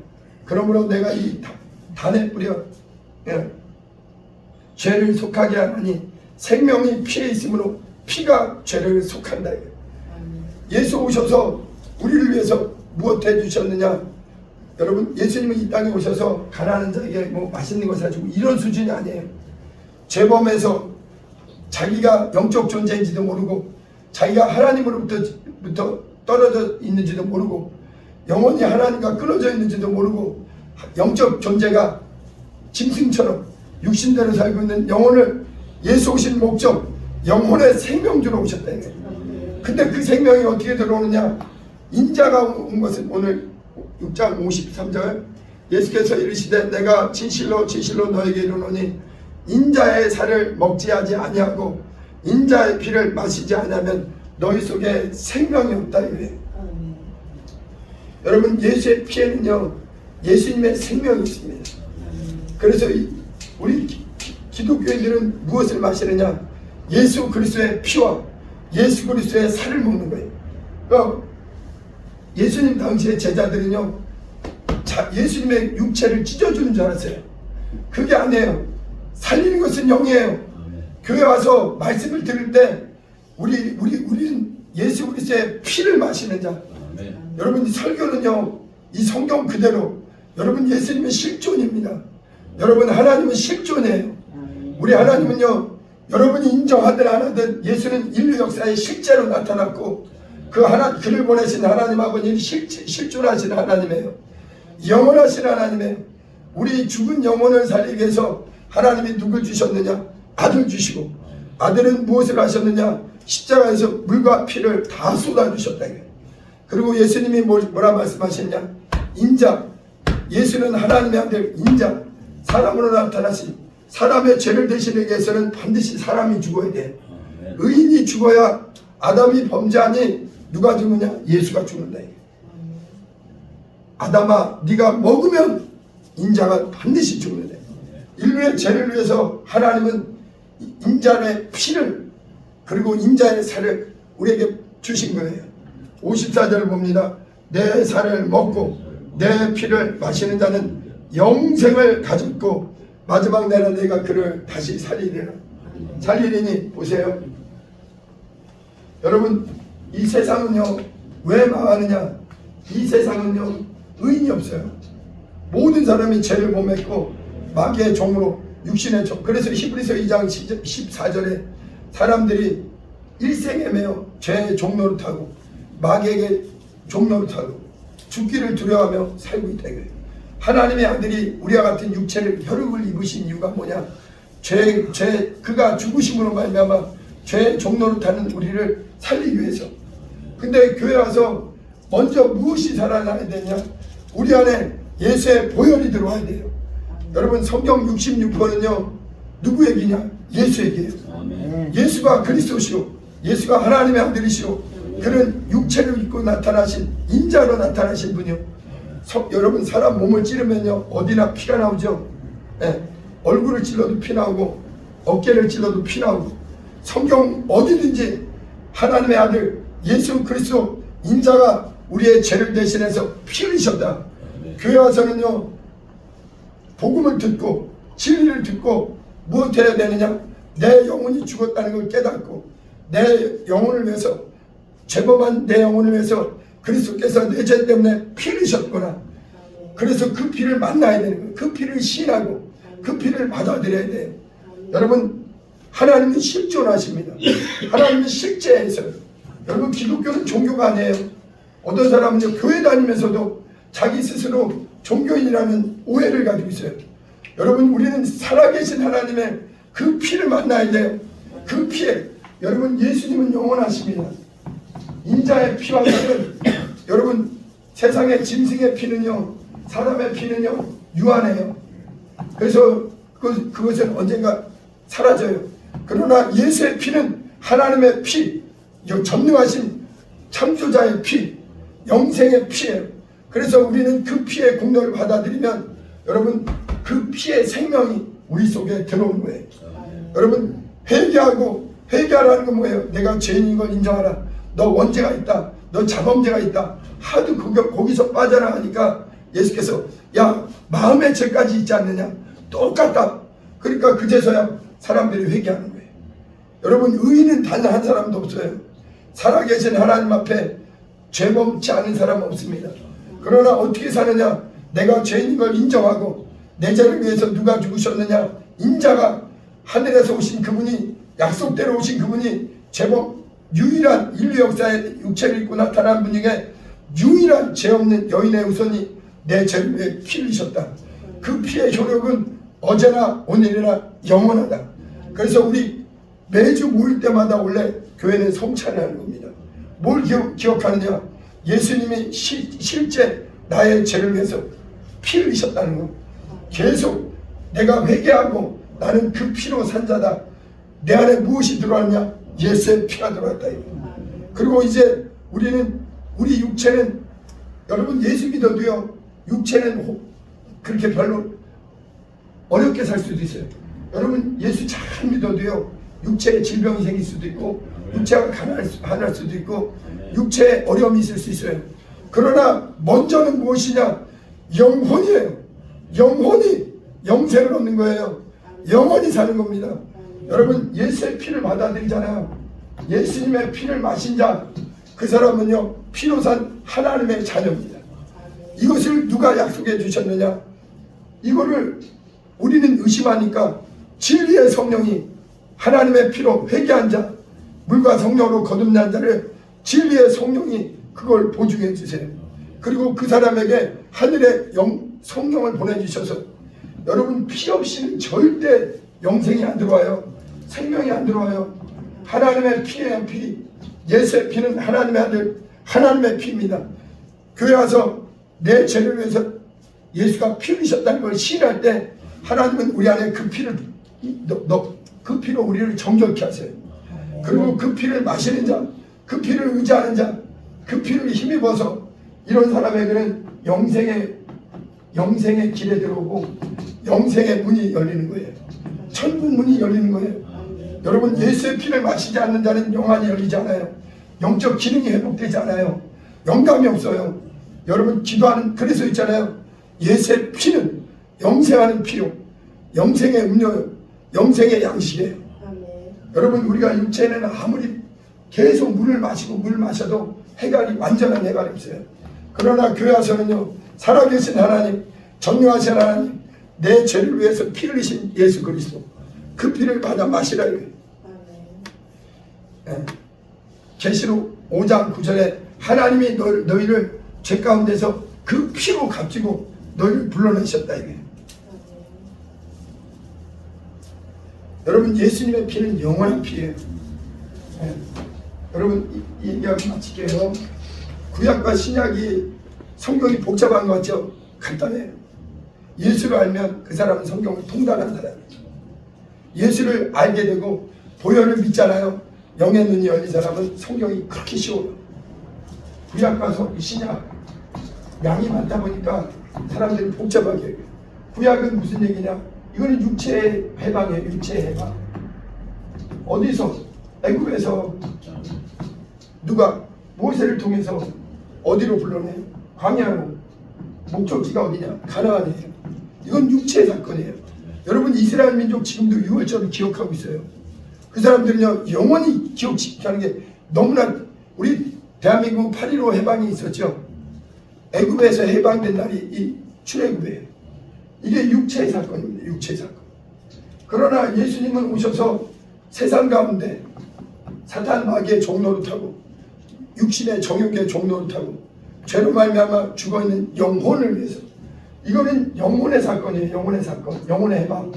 그러므로 내가 이 단에 뿌려 죄를 속하게 하나니 생명이 피에 있으므로 피가 죄를 속한다. 예수 오셔서 우리를 위해서 무엇 해주셨느냐? 여러분 예수님은 이 땅에 오셔서 가난한 자에게 뭐 맛있는 거 사주고 이런 수준이 아니에요. 죄범해서 자기가 영적 존재인지도 모르고 자기가 하나님으로부터 떨어져 있는지도 모르고 영원히 하나님과 끊어져 있는지도 모르고 영적 존재가 짐승처럼 육신대로 살고 있는 영혼을, 예수 오신 목적 영혼의 생명 주러 오셨다. 근데 그 생명이 어떻게 들어오느냐? 인자가 온 것은 오늘 6장 53절 예수께서 이르시되 내가 진실로 진실로 너에게 이르노니 인자의 살을 먹지 아니하고 인자의 피를 마시지 않으면 너희 속에 생명이 없다 이래요. 여러분 예수의 피에는요 예수님의 생명이 있습니다. 그래서 우리 기독교인들은 무엇을 마시느냐? 예수 그리스도의 피와 예수 그리스도의 살을 먹는 거예요. 그러니까 예수님 당시의 제자들은요 예수님의 육체를 찢어주는 줄 알았어요. 그게 아니에요. 살리는 것은 영이에요. 교회 와서 말씀을 들을 때 우리는 예수 그리스도의 피를 마시는 자. 여러분 이 설교는요 이 성경 그대로, 여러분 예수님은 실존입니다. 여러분 하나님은 실존이에요. 우리 하나님은요 여러분이 인정하든 안 하든 예수는 인류 역사에 실제로 나타났고 그를 보내신 하나님 아버지는 실존하신 하나님이에요. 영원하신 하나님이에요. 우리 죽은 영혼을 살리기 위해서 하나님이 누굴 주셨느냐? 아들 주시고, 아들은 무엇을 하셨느냐? 십자가에서 물과 피를 다 쏟아주셨다. 그리고 예수님이 뭐라 말씀하셨냐? 인자, 예수는 하나님의 아들 인자, 사람으로 나타나신, 사람의 죄를 대신하기 위해서는 반드시 사람이 죽어야 돼. 의인이 죽어야, 아담이 범죄하니 누가 죽느냐? 예수가 죽는다. 아담아 네가 먹으면 인자가 반드시 죽는다. 인류의 죄를 위해서 하나님은 인자의 피를 그리고 인자의 살을 우리에게 주신 거예요. 54절을 봅니다. 내 살을 먹고 내 피를 마시는 자는 영생을 가졌고 마지막 날에 내가 그를 다시 살리리니. 보세요. 여러분 이 세상은요 왜 망하느냐? 이 세상은요 의인이 없어요. 모든 사람이 죄를 범했고 마귀의 종으로, 육신의 종. 그래서 히브리서 2장 14절에 사람들이 일생에 매여 죄의 종노릇하고 마귀에게 종노릇하고 죽기를 두려워하며 살고 있다. 하나님의 아들이 우리와 같은 육체를 혈육을 입으신 이유가 뭐냐? 그가 죽으심으로 말미암아 죄의 종노릇하는 우리를 살리기 위해서. 근데 교회 와서 먼저 무엇이 살아나야 되냐? 우리 안에 예수의 보혈이 들어와야 돼요. 여러분 성경 66권은요 누구 얘기냐? 예수 얘기예요. 예수가 그리스도시요, 예수가 하나님의 아들이시요, 그는 육체를 입고 나타나신 인자로 나타나신 분이요. 여러분 사람 몸을 찌르면요 어디나 피가 나오죠. 얼굴을 찔러도 피 나오고 어깨를 찔러도 피 나오고, 성경 어디든지 하나님의 아들 예수 그리스도 인자가 우리의 죄를 대신해서 피 흘리셨다. 교회 와서는요 복음을 듣고 진리를 듣고 무엇 해야 되느냐? 내 영혼이 죽었다는 걸 깨닫고 내 영혼을 위해서 죄범한 내 영혼을 위해서 그리스도께서 내 죄 때문에 피 흘리셨구나. 그래서 그 피를 만나야 되는 거예요. 그 피를 신하고 그 피를 받아들여야 돼요. 여러분 하나님은 실존하십니다. 하나님은 실제해서요. 여러분 기독교는 종교가 아니에요. 어떤 사람은 교회 다니면서도 자기 스스로 종교인이라는 오해를 가지고 있어요. 여러분 우리는 살아계신 하나님의 그 피를 만나야 돼요. 그 피에 여러분 예수님은 영원하십니다. 인자의 피와 같은 여러분 세상의 짐승의 피는요 사람의 피는요 유한해요. 그래서 그것은 언젠가 사라져요. 그러나 예수의 피는 하나님의 피, 전능하신 창조자의 피, 영생의 피예요. 그래서 우리는 그 피의 공로를 받아들이면 여러분 그 피의 생명이 우리 속에 들어오는 거예요. 여러분 회개하라는 건 뭐예요? 내가 죄인인 걸 인정하라. 너 원죄가 있다. 너 자범죄가 있다. 하도 거기서 빠져나가니까 예수께서 야 마음의 죄까지 있지 않느냐. 똑같다. 그러니까 그제서야 사람들이 회개하는 거예요. 여러분 의인은 단 한 사람도 없어요. 살아계신 하나님 앞에 죄범치 않은 사람은 없습니다. 그러나 어떻게 사느냐. 내가 죄인인 걸 인정하고 내 죄를 위해서 누가 죽으셨느냐. 인자가 하늘에서 오신 그분이 약속대로 오신 그분이 제법 유일한 인류 역사에 육체를 입고 나타난 분 중에 유일한 죄 없는 여인의 후손이 내 죄를 위해 피 흘리셨다. 그 피의 효력은 어제나 오늘이나 영원하다. 그래서 우리 매주 모일 때마다 원래 교회는 성찬을 하는 겁니다. 뭘 기억하느냐. 예수님이 실제 나의 죄를 위해서 피 흘리셨다는 거. 계속 내가 회개하고 나는 그 피로 산 자다. 내 안에 무엇이 들어왔냐? 예수의 피가 들어왔다. 그리고 이제 우리 육체는 여러분 예수 믿어도요 육체는 그렇게 별로 어렵게 살 수도 있어요. 여러분 예수 잘 믿어도요 육체에 질병이 생길 수도 있고 육체가 가난할 수도 있고 육체에 어려움이 있을 수 있어요. 그러나 먼저는 무엇이냐? 영혼이에요. 영혼이 영생을 얻는 거예요. 영원히 사는 겁니다. 여러분 예수의 피를 받아들이잖아요. 예수님의 피를 마신 자 그 사람은요 피로 산 하나님의 자녀입니다. 이것을 누가 약속해 주셨느냐? 이거를 우리는 의심하니까 진리의 성령이 하나님의 피로 회개한 자 물과 성령으로 거듭난 자를 진리의 성령이 그걸 보증해 주세요. 그리고 그 사람에게 하늘의 성령을 보내주셔서 여러분 피 없이는 절대 영생이 안 들어와요. 생명이 안 들어와요. 하나님의 피예요. 피. 예수의 피는 하나님의 아들 하나님의 피입니다. 교회 와서 내 죄를 위해서 예수가 피 흘리셨다는 걸 시인할 때 하나님은 우리 안에 그 피를 그 피로 우리를 정결케 하세요. 그리고 그 피를 마시는 자, 그 피를 의지하는 자, 그 피를 힘입어서 이런 사람에게는 영생의 길에 들어오고 영생의 문이 열리는 거예요. 천국 문이 열리는 거예요. 여러분 예수의 피를 마시지 않는 자는 영안이 열리지 않아요. 영적 기능이 회복되지 않아요. 영감이 없어요. 여러분 기도하는 그래서 있잖아요. 예수의 피는 영생하는 피요. 영생의 음료요. 영생의 양식이에요. 여러분 우리가 육체는 아무리 계속 물을 마셔도 해갈이 완전한 해갈이 없어요. 그러나 교회 와서는요 살아계신 하나님 전능하신 하나님 내 죄를 위해서 피 흘리신 예수 그리스도 그 피를 받아 마시라 이거예요. 계시록 5장 9절에 하나님이 너희를 죄 가운데서 그 피로 값지고 너희를 불러내셨다 이거예요. 여러분 예수님의 피는 영원한 피예요. 여러분 이 얘기하고 마칠게요. 구약과 신약이 성경이 복잡한 것 같죠? 간단해요. 예수를 알면 그 사람은 성경을 통달한 사람이죠. 예수를 알게 되고 보혈을 믿잖아요. 영의 눈이 열린 사람은 성경이 그렇게 쉬워요. 구약과 신약 양이 많다 보니까 사람들이 복잡하게 해요. 구약은 무슨 얘기냐? 이거는 육체의 해방이에요. 육체의 해방. 어디서? 애굽에서 누가 모세를 통해서 어디로 불러내요? 광야로. 목적지가 어디냐? 가나안이에요. 이건 육체의 사건이에요. 여러분 이스라엘 민족 지금도 6월절을 기억하고 있어요. 그 사람들은요 영원히 기억하는 게 너무나 우리 대한민국 8.15 해방이 있었죠. 애굽에서 해방된 날이 이 출애굽이에요. 이게 육체의 사건입니다. 육체의 사건. 그러나 예수님은 오셔서 세상 가운데 사탄 마귀의 종노릇하고 육신의 정욕의 종노릇하고 죄로 말미암아 죽어있는 영혼을 위해서, 이거는 영혼의 사건이에요. 영혼의 사건, 영혼의 해방.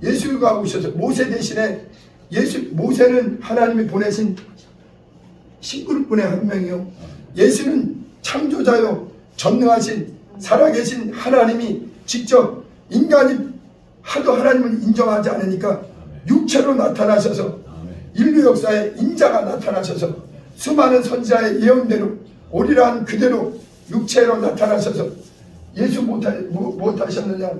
예수가 오셔서 모세 대신에 모세는 하나님이 보내신 19분의 한 명이요, 예수는 창조자요 전능하신 살아계신 하나님이 직접 인간이 하도 하나님을 인정하지 않으니까 육체로 나타나셔서 인류 역사에 인자가 나타나셔서 수많은 선지자의 예언대로 오리라는 그대로 육체로 나타나셔서 예수 못하셨느냐?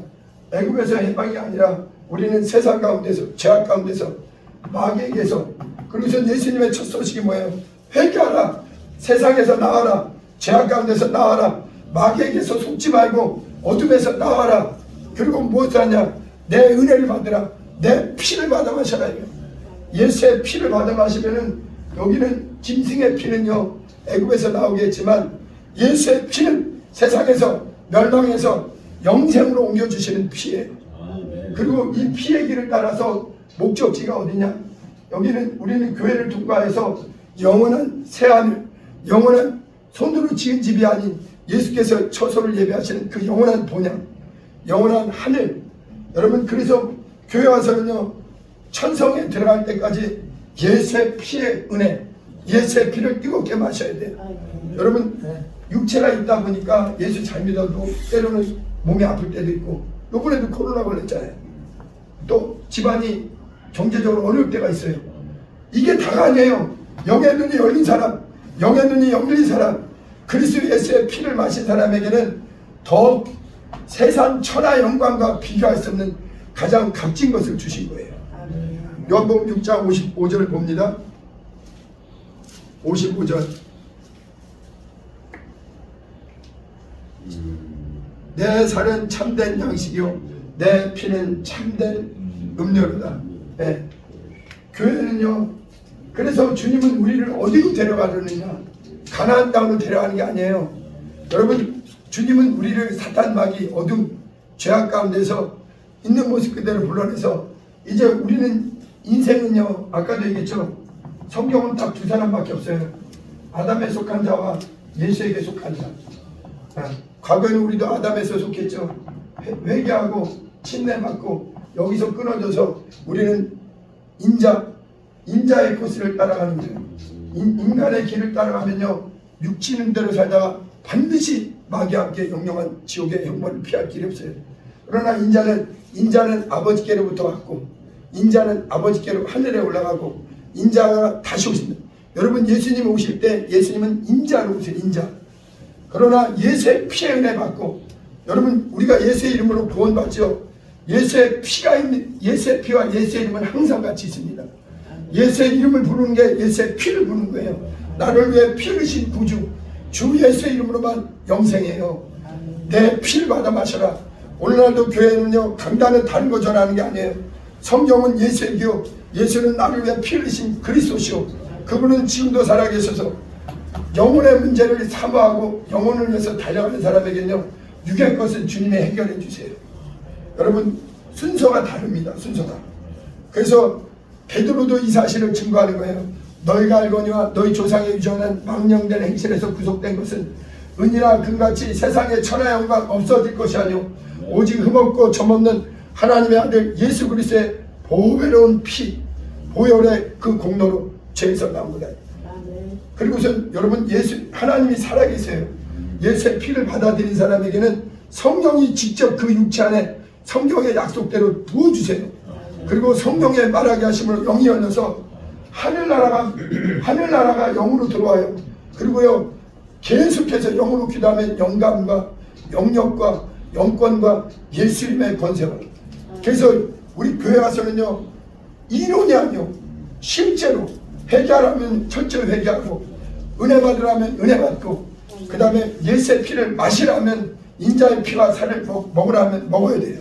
애굽에서 해방이 아니라 우리는 세상 가운데서 죄악 가운데서 마귀에게서, 그리고서 예수님의 첫 소식이 뭐예요? 회개하라, 세상에서 나와라, 죄악 가운데서 나와라, 마귀에게서 속지 말고 어둠에서 나와라. 그리고 무엇을 하냐? 내 은혜를 받으라, 내 피를 받아 마셔라. 예수의 피를 받아 마시면은, 여기는 짐승의 피는요 애굽에서 나오겠지만 예수의 피는 세상에서 멸망해서 영생으로 옮겨주시는 피예요. 그리고 이 피의 길을 따라서 목적지가 어디냐? 여기는 우리는 교회를 통과해서 영원한 새하늘, 영원한 손으로 지은 집이 아닌 예수께서 처소를 예배하시는 그 영원한 본향, 영원한 하늘. 여러분, 그래서 교회 와서는요 천성에 들어갈 때까지 예수의 피의 은혜, 예수의 피를 뜨겁게 마셔야 돼요. 여러분, 육체가 있다 보니까 예수 잘 믿어도 때로는 몸이 아플 때도 있고, 요번에도 코로나 걸렸잖아요. 또 집안이 경제적으로 어려울 때가 있어요. 이게 다가 아니에요. 영의 눈이 열린 사람, 영의 눈이 열린 사람, 그리스도 예수의 피를 마신 사람에게는 더 세상 천하 영광과 비교할 수 없는 가장 값진 것을 주신 거예요. 요한복음 6장 55절 봅니다. 55절. 내 살은 참된 양식이요 내 피는 참된 음료로다. 네. 교회는요, 그래서 주님은 우리를 어디로 데려가려느냐? 가나안 땅으로 데려가는 게 아니에요. 여러분, 주님은 우리를 사탄 마귀 어둠 죄악 가운데서 있는 모습 그대로 불러내서, 이제 우리는 인생은요, 아까도 얘기했죠, 성경은 딱 두 사람밖에 없어요. 아담에 속한 자와 예수에게 속한 자. 과거에는 우리도 아담에서 속했죠. 회개하고 침례받고 여기서 끊어져서 우리는 인자의 코스를 따라가는 거예요. 인간의 길을 따라가면요 육지는 대로 살다가 반드시 마귀와 함께 영영한 지옥의 형벌을 피할 길이 없어요. 그러나 인자는 아버지께로부터 왔고, 인자는 아버지께로 하늘에 올라가고, 인자가 다시 오십니다. 여러분, 예수님 오실 때 예수님은 인자로 오세요. 인자. 그러나 예수의 피의 은혜 받고, 여러분, 우리가 예수의 이름으로 구원받죠. 예수의 피가 있는, 예수의 피와 예수의 이름은 항상 같이 있습니다. 예수의 이름을 부르는 게 예수의 피를 부르는 거예요. 나를 위해 피 흘리신 구주 주 예수의 이름으로만 영생해요. 내 피를 받아 마셔라. 오늘날도 교회는요 강단은 다른 거 전하는 게 아니에요. 성경은 예수의 기요, 예수는 나를 위해 피 흘리신 그리스도시오. 그분은 지금도 살아계셔서 영혼의 문제를 사모하고 영혼을 위해서 달려가는 사람에게는요 육의 것은 주님이 해결해 주세요. 여러분, 순서가 다릅니다. 순서가. 그래서 베드로도 이 사실을 증거하는 거예요. 너희가 알거니와 너희 조상의 유전한 망령된 행실에서 구속된 것은 은이나 금같이 세상의 천하 영광 없어질 것이 아니오 오직 흠없고 점없는 하나님의 아들 예수 그리스도의 보배로운 피, 보혈의 그 공로로 죄에서 나온 거다. 그리고선 여러분, 하나님이 살아계세요. 예수의 피를 받아들인 사람에게는 성령이 직접 그 육체 안에 성경의 약속대로 부어주세요. 그리고 성령의 말하게 하심으로 영이 열려서 하늘나라가 영으로 들어와요. 그리고요 계속해서 영으로 기도하면 영감과 영력과 영권과 예수님의 권세가. 그래서 우리 교회 와서는요 이론이 아니요 실제로 회개하라면 철저히 회개하고, 은혜 받으라면 은혜 받고, 그 다음에 예수의 피를 마시라면 인자의 피와 살을 먹으라면 먹어야 돼요.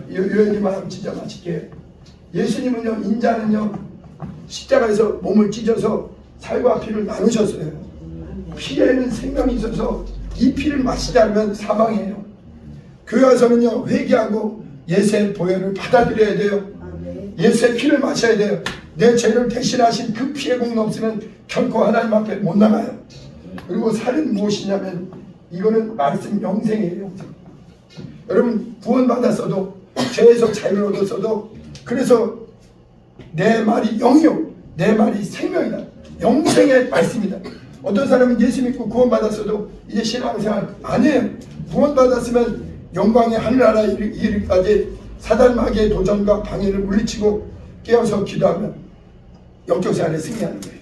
이 얘기만 하면 진짜 마칠게요. 예수님은요, 인자는요, 십자가에서 몸을 찢어서 살과 피를 나누셨어요. 피에는 생명이 있어서 이 피를 마시지 않으면 사망이에요. 교회 와서는요, 회개하고 예수의 보혈을 받아들여야 돼요. 예수의 피를 마셔야 돼요. 내 죄를 대신하신 그 피의 공로 없으면 결코 하나님 앞에 못 나가요. 그리고 살은 무엇이냐면 이거는 말씀 영생이에요. 영생. 여러분 구원받았어도 죄에서 자유를 얻었어도 그래서 내 말이 영이요 내 말이 생명이다. 영생의 말씀이다. 어떤 사람은 예수 믿고 구원받았어도 이제 신앙생활 안 해요. 구원받았으면 영광의 하늘나라에 이르기까지 사단 마귀의 도전과 방해를 물리치고 깨어서 기도하면 영적 생활에 승리하는 거예요.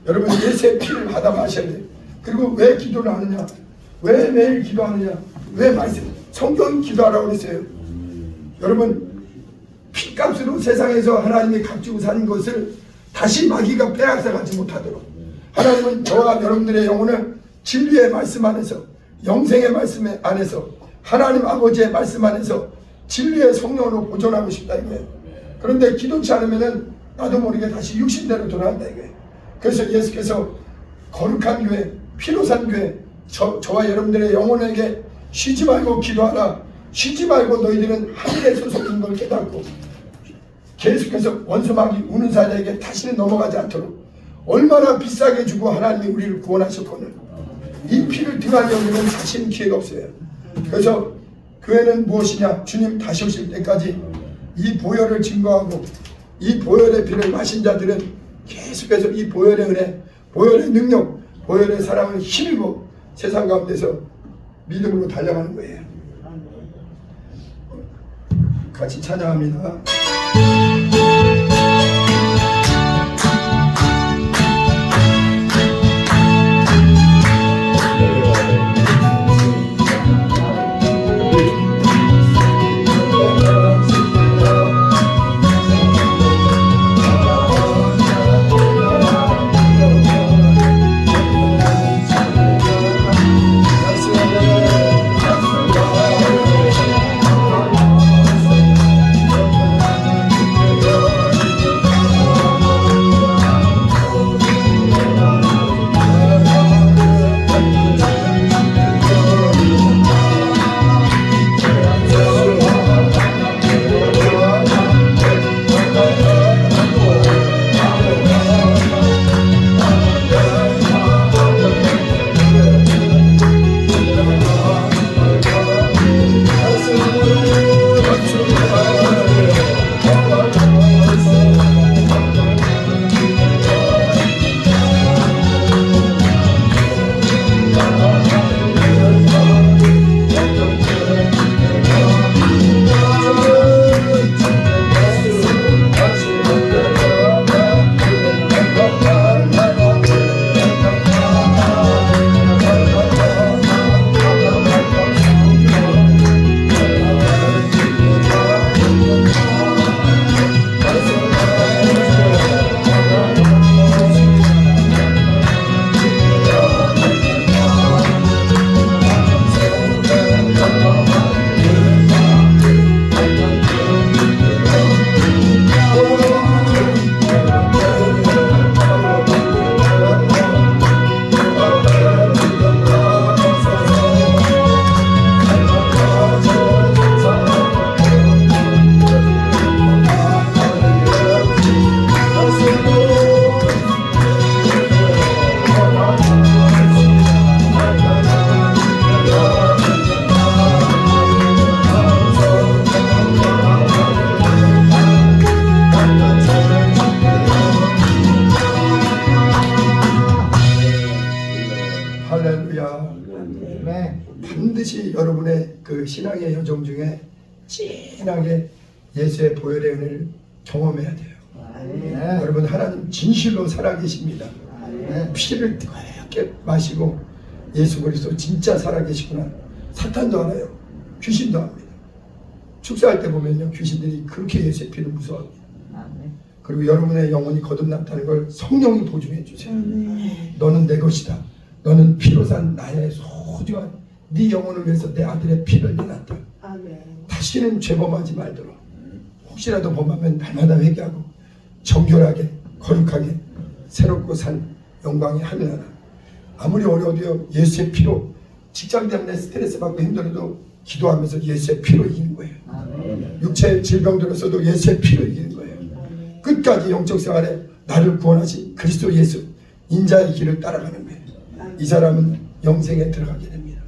여러분 예수의 피를 받아 마셔야 돼요. 그리고 왜 기도를 하느냐? 왜 매일 기도하느냐? 왜 말씀? 성경 기도하라고 그랬어요. 여러분 피값으로 세상에서 하나님이 값주고 사는 것을 다시 마귀가 빼앗아가지 못하도록 하나님은 저와 여러분들의 영혼을 진리의 말씀 안에서 영생의 말씀 안에서 하나님 아버지의 말씀 안에서 진리의 성령으로 보존하고 싶다 이거예요. 그런데 기도치 않으면은 나도 모르게 다시 육신대로 돌아간다 이거예요. 그래서 예수께서 거룩한 교회, 피로 산 교회, 저와 여러분들의 영혼에게 쉬지 말고 기도하라. 쉬지 말고 너희들은 하늘에 소속인 걸 깨닫고 계속해서 원수마귀 우는 사자에게 다시는 넘어가지 않도록 얼마나 비싸게 주고 하나님이 우리를 구원하셨거늘 이 피를 등하게 여기면 다시는 기회가 없어요. 그래서 교회는 무엇이냐? 주님 다시 오실 때까지 이 보혈을 증거하고 이 보혈의 피를 마신 자들은 계속해서 이 보혈의 은혜, 보혈의 능력, 보혈의 사랑을 힘입어 세상 가운데서 믿음으로 달려가는 거예요. 같이 찬양합니다. 반드시 여러분의 그 신앙의 여정 중에 진하게 예수의 보혈의 은혜를 경험해야 돼요. 여러분 하나님 진실로 살아계십니다. 피를 뜨겁게 마시고 예수 그리스도 진짜 살아계시구나. 사탄도 알아요. 귀신도 압니다. 축사할 때 보면요 귀신들이 그렇게 예수의 피를 무서워합니다. 그리고 여러분의 영혼이 거듭났다는 걸 성령이 보증해 주세요. 너는 내 것이다. 너는 피로 산 나의 소중한 네 영혼을 위해서 내 아들의 피를 내놨다. 다시는 죄범하지 말도록 혹시라도 범하면 날마다 회개하고 정결하게 거룩하게 새롭고 산 영광의 하늘나라. 아무리 어려워도 예수의 피로, 직장 때문에 스트레스 받고 힘들어도 기도하면서 예수의 피로 이기는 거예요. 육체의 질병 들었어도 예수의 피로 이기는 거예요. 끝까지 영적 생활에 나를 구원하신 그리스도 예수 인자의 길을 따라가는 거예요. 이 사람은 영생에 들어가게 됩니다.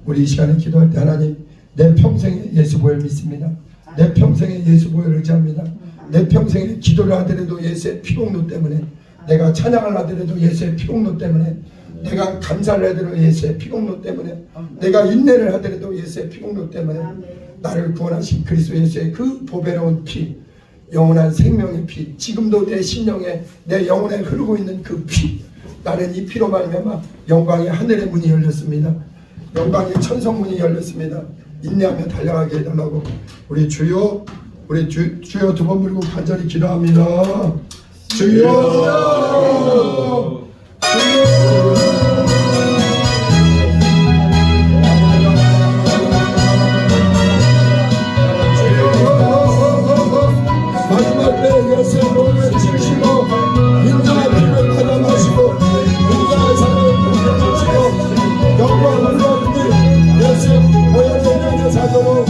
우리 이 시간에 기도할 때 하나님, 내 평생에 예수 보혈 믿습니다. 내 평생에 예수 보혈 의지합니다. 내 평생에 기도를 하더라도 예수의 피공로 때문에, 내가 찬양을 하더라도 예수의 피공로 때문에, 내가 감사를 하더라도 예수의 피공로 때문에, 내가 인내를 하더라도 예수의 피공로 때문에, 나를 구원하신 그리스도 예수의 그 보배로운 피, 영원한 생명의 피, 지금도 내 심령에, 내 영혼에 흐르고 있는 그 피, 나는 이 피로 말미암아 영광의 하늘의 문이 열렸습니다. 영광의 천성문이 열렸습니다. 인내하며 달려가게 해달라고 우리 주여, 우리 주여 두 번 부르고 간절히 기도합니다. 주여, 마지막 때 예수의 몸을 지키시고 인자의 피를 받아 마시고 인자의 사랑을 공개하시고 영광을 얻으니 예수 보혈의 사도로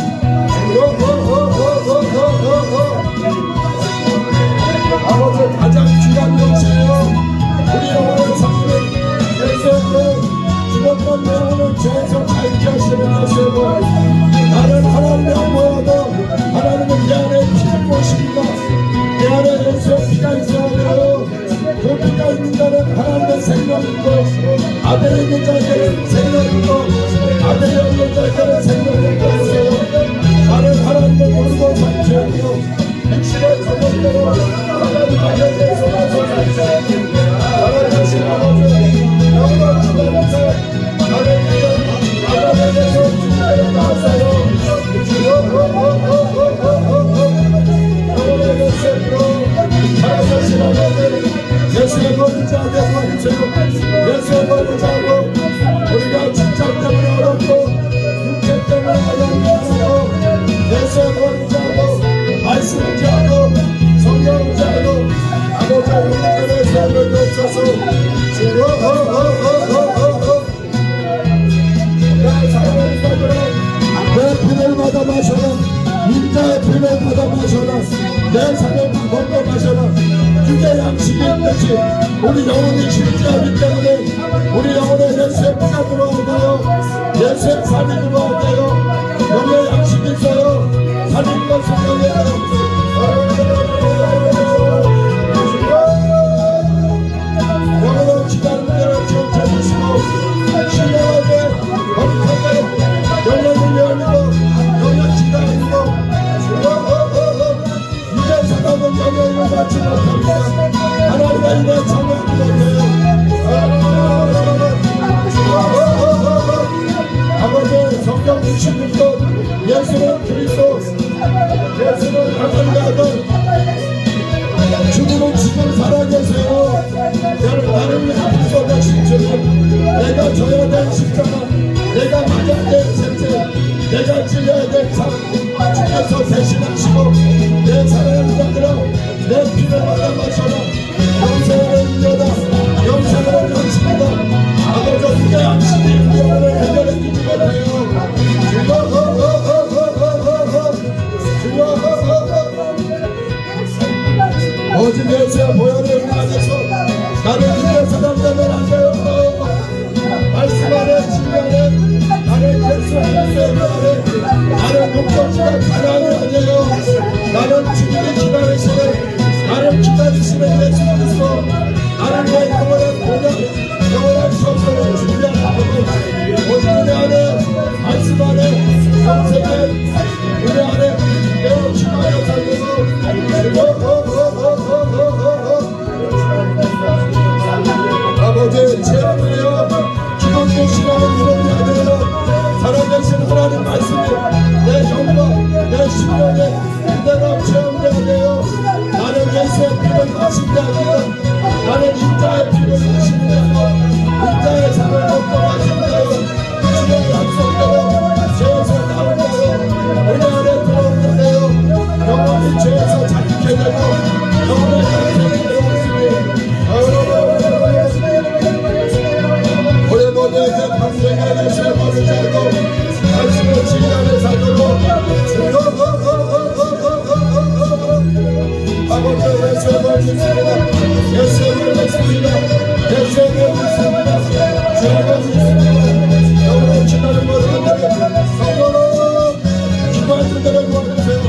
아버지 가장 귀한 것이에요. 우리 영혼의 삶은 예수의 죽었던 내 영혼을 죄에서 자유케 하시는 예수의 보혈. 나는 하나님의 모여도 하나님은 내 안에 피를 보십니다. 내 안에 예수의 피가 있어야 돼요. 그 피가 있는 자는 하나님의 생명이고, 아들이 있는 자에게는 생명이고, 아들이 없는 자에게는 생명이고 있어요. 나는 하나님을 모르고 살지어도 육신의 조건대로 하나님 앞에 대해서만 살지어도 하나님의 아버지 영광 주님께서 나를 위해 하나님에 대해서 주님을 나왔어요. 예수의 법을 자게 해주세요. 예수의 법을 자고 우리가 직장 때문에 어렵고 육체 때문에 어렵고 예수의 법을 자고 말씀을 자고 성경을 자고 아버지 우리들의 삶을 주셔서 주여 내 사랑을 받으라. 내 피를 받아 마셔라. 인자의 피를 받아 마셔라. 내 삶을 먹고 마셔라. 육의 양식이 있듯이 우리 영혼이 실제하기 때문에 우리 영혼에 예수의 피가 들어오고요, 예수의 삶이 들어오고요, 영의 양식이 있어요. 살인과 성령이에요. 영으로 기다리는 대로 기억해 주시고 신령하게 거룩하게 영혼을 열리고 영을 기다리고 이제 사람은 영역을 받지 못합니다. 하나님의 일에 참여하지 못해요. 아버지 성경 66도 예수는 그리스도, 예수는 하나님의 아들, 주님은 지금 살아계세요. 나를 위해 쏟아진 주님, 내가 져야 될 십자가, 내가 맞아야 될 생체, 내가 찔려야 될 삶, 주께서 대신하시고 내 사랑을 받으라. 내 피를 받아 마셔라. 영생을 이겨다. 영생을 감칩니다. 아버지 우리의 양식이 영혼을 해결해 주지 못해요. 오직 예수의 보혈의 안에서 나를 믿는 사람 되면 안 돼요. 말씀 안에 진리안에 나를 예수 그리스도의 안에 나를 목적지가 가난이 아니에요. 안에서 평생 안에서 벌을 자고 말씀의 진리 안에 살도록 아버지 예수의 말씀입니다. 예수의 말씀입니다. 예수의 말씀입니다. 주님의 말씀입니다. 여러분 지나는 모든 분들에게 성도로 기도하는 대로 도와주세요.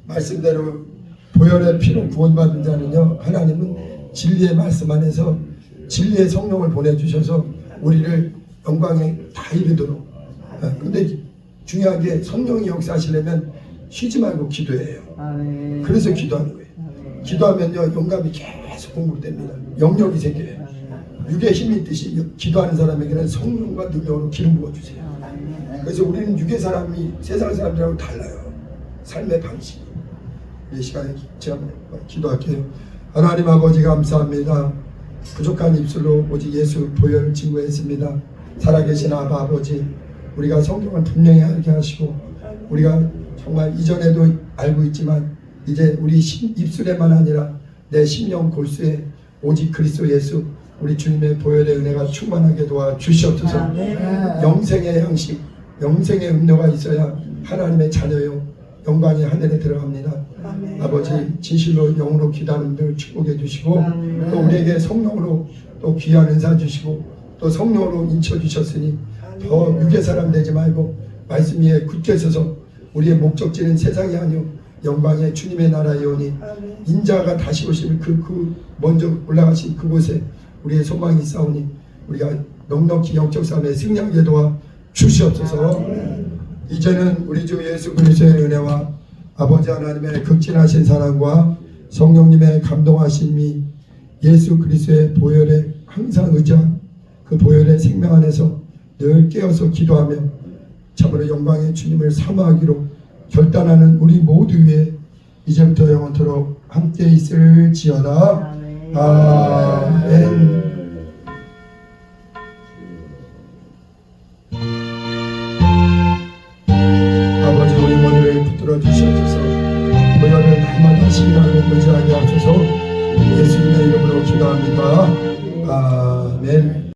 말씀대로 보혈의 피로 구원받은 자는요, 하나님은 진리의 말씀 안에서 진리의 성령을 보내주셔서 우리를 영광에 다 이르도록. 근데 중요한 게 성령이 역사하시려면 쉬지 말고 기도해요. 그래서 기도하는 거예요. 기도하면요, 영감이 계속 공급됩니다. 영역이 생겨요. 육의 힘이 있듯이 기도하는 사람에게는 성령과 능력으로 기름 부어주세요. 그래서 우리는 육의 사람이 세상 사람들하고 달라요. 삶의 방식이. 이 시간에 제가 기도할게요. 하나님 아버지 감사합니다. 부족한 입술로 오직 예수 보혈을 증거했습니다. 살아계신 아버지, 우리가 성경을 분명히 알게 하시고 우리가 정말 이전에도 알고 있지만 이제 우리 입술에만 아니라 내 심령 골수에 오직 그리스도 예수 우리 주님의 보혈의 은혜가 충만하게 도와 주시옵소서. 영생의 양식, 영생의 음료가 있어야 하나님의 자녀요 영광이 하늘에 들어갑니다. 아버지 진실로 영으로 기도하는 분들 축복해 주시고 또 우리에게 성령으로 또 귀한 은사 주시고 또 성령으로 인쳐 주셨으니 더 육의 사람 되지 말고 말씀 위에 굳게 서서 우리의 목적지는 세상이 아니오 영광의 주님의 나라에 오니 인자가 다시 오실 그 먼저 올라가신 그곳에 우리의 소망이 있사오니 우리가 넉넉히 영적 삶에 승리하게 도와 주시옵소서. 이제는 우리 주 예수 그리스도의 은혜와 아버지 하나님의 극진하신 사랑과 성령님의 감동하심이 예수 그리스도의 보혈에 항상 의지한 그 보혈의 생명 안에서 늘 깨어서 기도하며 참으로 영광의 주님을 사모하기로 결단하는 우리 모두 위에 이제부터 영원토록 함께 있을지어다. 아멘. 아버지 우리 머리를 붙들어 주시옵소서. 보혈을 날마다 시기하고 의지하게 하소서. 예수님의 이름으로 기도합니다. 아멘.